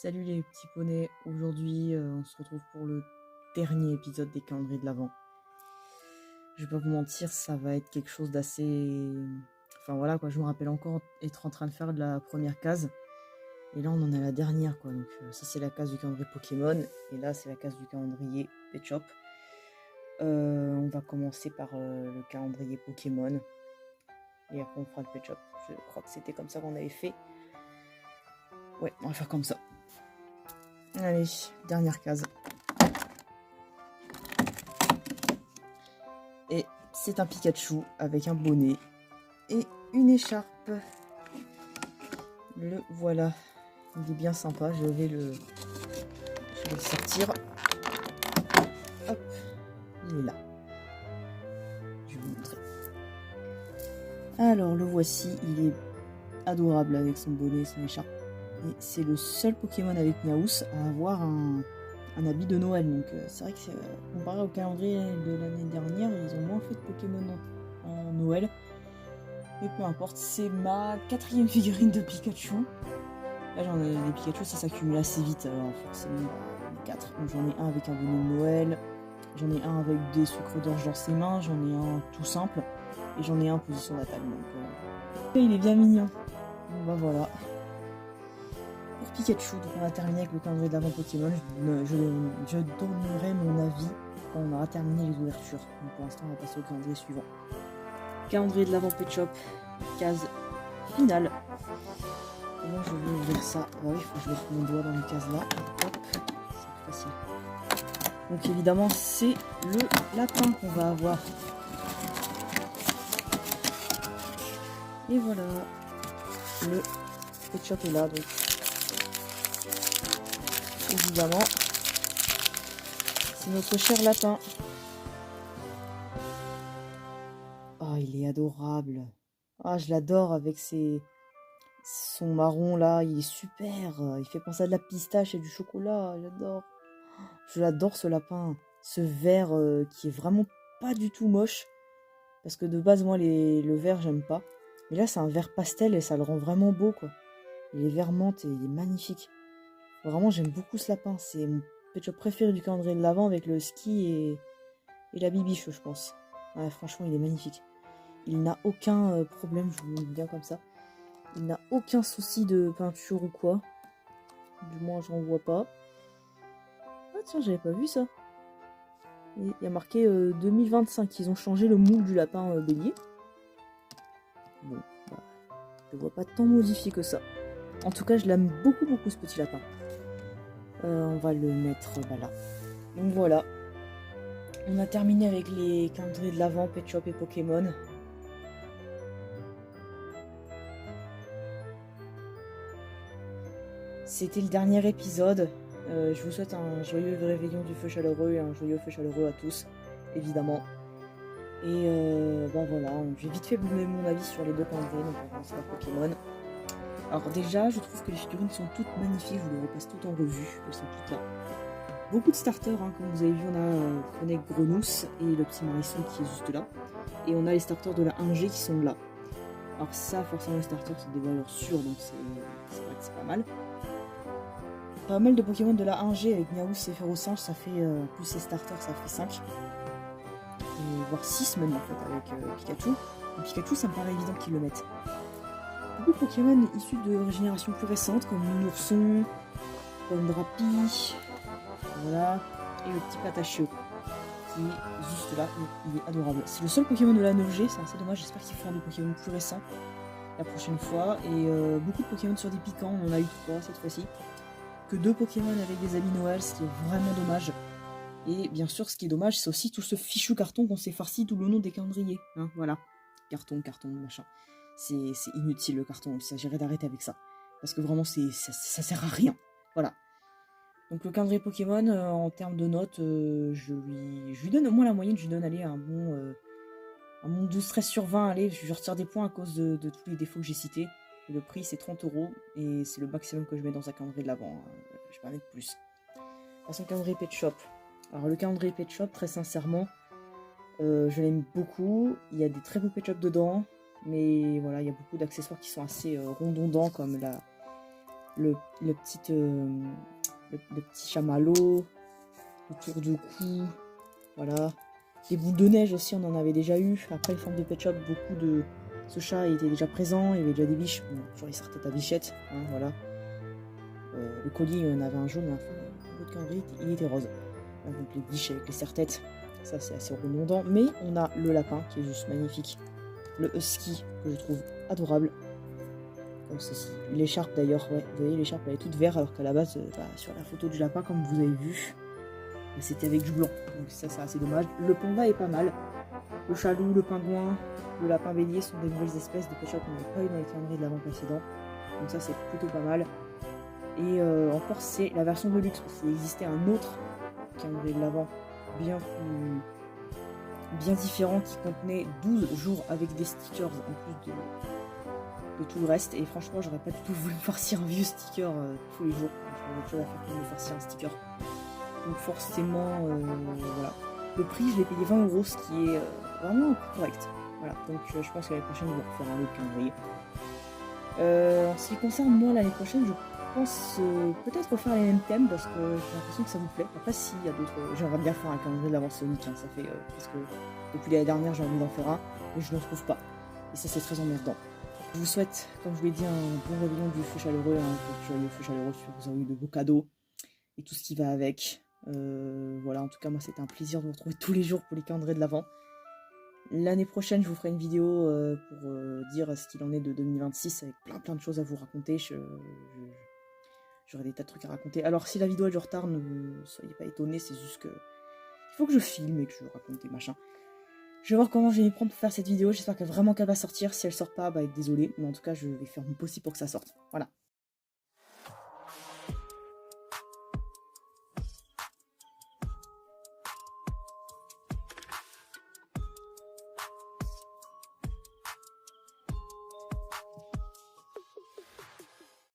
Salut les petits poneys, aujourd'hui on se retrouve pour le dernier épisode des calendriers de l'Avent. Je vais pas vous mentir, ça va être quelque chose d'assez... Enfin voilà quoi, je me rappelle encore être en train de faire de la première case. Et là on en est à la dernière quoi, donc ça c'est la case du calendrier Pokémon. Et là c'est la case du calendrier Pet Shop. On va commencer par le calendrier Pokémon. Et après on fera le Pet Shop. Je crois que c'était comme ça qu'on avait fait. Ouais, on va faire comme ça. Allez, dernière case. Et c'est un Pikachu avec un bonnet et une écharpe. Le voilà. Il est bien sympa. Je vais le sortir. Hop. Il est là. Je vais vous montrer. Alors, le voici. Il est adorable avec son bonnet et son écharpe. Et c'est le seul Pokémon avec Miaous à avoir un habit de Noël. Donc, c'est vrai que comparé au calendrier de l'année dernière, ils ont moins fait de Pokémon en Noël. Mais peu importe, c'est ma 4e figurine de Pikachu. Là, j'en ai des Pikachu, ça s'accumule assez vite, alors forcément 4. Donc j'en ai un avec un bonnet de Noël, j'en ai un avec des sucres d'orge dans ses mains, j'en ai un tout simple, et j'en ai un en position d'attaque. Donc il est bien mignon. Donc bah voilà. Pour Pikachu, donc on a terminé avec le calendrier de l'Avent Pokémon. Je donnerai mon avis quand on aura terminé les ouvertures. Donc pour l'instant, on va passer au calendrier suivant. Calendrier de l'Avent Pet Shop, case finale. Comment je vais ouvrir ça? Ah oui, il faut que je mette mon doigt dans les cases là. Hop, c'est plus facile. Donc évidemment, c'est le lapin qu'on va avoir. Et voilà, le Pet Shop est là. Donc évidemment, c'est notre cher lapin. Oh, il est adorable. Ah, je l'adore avec son marron là, il est super. Il fait penser à de la pistache et du chocolat. J'adore. Je l'adore ce lapin. Ce vert qui est vraiment pas du tout moche. Parce que de base, moi, le vert, j'aime pas. Mais là, c'est un vert pastel et ça le rend vraiment beau, quoi. Il est vert menthe et il est magnifique. Vraiment, j'aime beaucoup ce lapin. C'est mon Pet Shop préféré du calendrier de l'Avent avec le ski et la bibiche, je pense. Ouais, franchement, il est magnifique. Il n'a aucun problème, je vous le dis bien comme ça. Il n'a aucun souci de peinture ou quoi. Du moins, j'en vois pas. Ah tiens, j'avais pas vu ça. Il y a marqué 2025. Ils ont changé le moule du lapin bélier. Bon, bah, je vois pas tant modifié que ça. En tout cas, je l'aime beaucoup, beaucoup ce petit lapin. On va le mettre là. Donc voilà. On a terminé avec les calendriers de l'Avent, Pet Shop et Pokémon. C'était le dernier épisode. Je vous souhaite un joyeux réveillon du feu chaleureux et un joyeux feu chaleureux à tous, évidemment. Et bah voilà, j'ai vite fait donner mon avis sur les deux calendriers, donc on va commencer par Pokémon. Alors déjà, je trouve que les figurines sont toutes magnifiques, je vous les repasse toutes en revue, elles sont toutes là. Beaucoup de starters, hein, comme vous avez vu, on a Fennec Grenousse et le petit Marisson qui est juste là. Et on a les starters de la 1G qui sont là. Alors ça, forcément, les starters, c'est des valeurs sûres, donc c'est vrai que c'est pas mal. Pas mal de Pokémon de la 1G avec Miaous et Ferrosinge, ça fait, plus les starters, ça fait 5. Et voire 6 même en fait avec Pikachu. Et Pikachu, ça me paraît évident qu'ils le mettent. Beaucoup de Pokémon issus de régénération plus récente, comme Nourson, comme Drapi, voilà, et le petit Patachio, qui est juste là, il est adorable. C'est le seul Pokémon de la 9G, c'est assez dommage, j'espère qu'ils feront des Pokémon plus récents la prochaine fois. Et beaucoup de Pokémon sur des piquants, on en a eu 3 cette fois-ci. Que 2 Pokémon avec des habits Noël, ce qui est vraiment dommage. Et bien sûr, ce qui est dommage, c'est aussi tout ce fichu carton qu'on s'est farci tout le long des calendriers. Hein, voilà. Carton, machin. C'est inutile le carton, il s'agirait d'arrêter avec ça. Parce que vraiment, ça sert à rien. Voilà. Donc le calendrier Pokémon, en termes de notes, je lui donne, moi la moyenne, je lui donne allez, un bon 12-13 sur 20. Allez, je retire des points à cause de tous les défauts que j'ai cités. Et le prix, c'est 30 € et c'est le maximum que je mets dans un calendrier de l'Avent. Je vais pas mettre plus. Passons au calendrier Pet Shop. Alors le calendrier Pet Shop, très sincèrement, je l'aime beaucoup. Il y a des très beaux Pet Shop dedans, mais voilà, il y a beaucoup d'accessoires qui sont assez redondants, comme le petit chamallow, le tour de cou, voilà. Des boules de neige aussi, on en avait déjà eu. Après les formes de Pet Shop, beaucoup de ce chat était déjà présent, il y avait déjà des biches. Bon, toujours il sortait ta bichette, hein, voilà. Le colis, on avait un jaune, enfin, l'autre calendrier, il était rose. Donc les biches avec les serre-têtes, ça c'est assez redondant. Mais on a le lapin qui est juste magnifique. Le husky que je trouve adorable. Comme ceci. L'écharpe d'ailleurs, ouais, vous voyez l'écharpe elle est toute verte alors qu'à la base, sur la photo du lapin comme vous avez vu, c'était avec du blanc. Donc ça c'est assez dommage. Le panda est pas mal. Le chalou, le pingouin, le lapin bélier sont des nouvelles espèces de Pet Shop qu'on n'avait pas eu dans les calendriers de l'avant précédent. Donc ça c'est plutôt pas mal. Et encore c'est la version de luxe parce qu'il existait un autre calendrier de l'avant bien différent qui contenait 12 jours avec des stickers en plus de tout le reste. Et franchement j'aurais pas du tout voulu farcir un vieux sticker tous les jours. J'aurais autre chose à faire que de farcir un sticker. Donc forcément voilà. Le prix je l'ai payé 20 €, ce qui est vraiment correct. Voilà, donc je pense que l'année prochaine je vais refaire un autre calendrier. En ce qui concerne moi l'année prochaine, je pense peut-être refaire les mêmes thèmes parce que j'ai l'impression que ça vous plaît. Après s'il y a d'autres, j'aimerais bien faire un calendrier de l'avant Sonic, hein, ça fait parce que depuis l'année dernière j'ai envie d'en faire un et je ne trouve pas. Et ça c'est très emmerdant. Je vous souhaite, comme je vous l'ai dit, un bon réveillon du feu chaleureux, joyeux feu chaleureux, vous avez eu de beaux cadeaux et tout ce qui va avec. Voilà, en tout cas moi c'était un plaisir de vous retrouver tous les jours pour les calendriers de l'avant. L'année prochaine je vous ferai une vidéo pour dire ce qu'il en est de 2026 avec plein de choses à vous raconter. J'aurai des tas de trucs à raconter. Alors si la vidéo a du retard, ne soyez pas étonnés, c'est juste que il faut que je filme et que je raconte des machins. Je vais voir comment je vais m'y prendre pour faire cette vidéo, j'espère qu'elle va sortir. Si elle sort pas, bah désolé, mais en tout cas je vais faire mon possible pour que ça sorte. Voilà.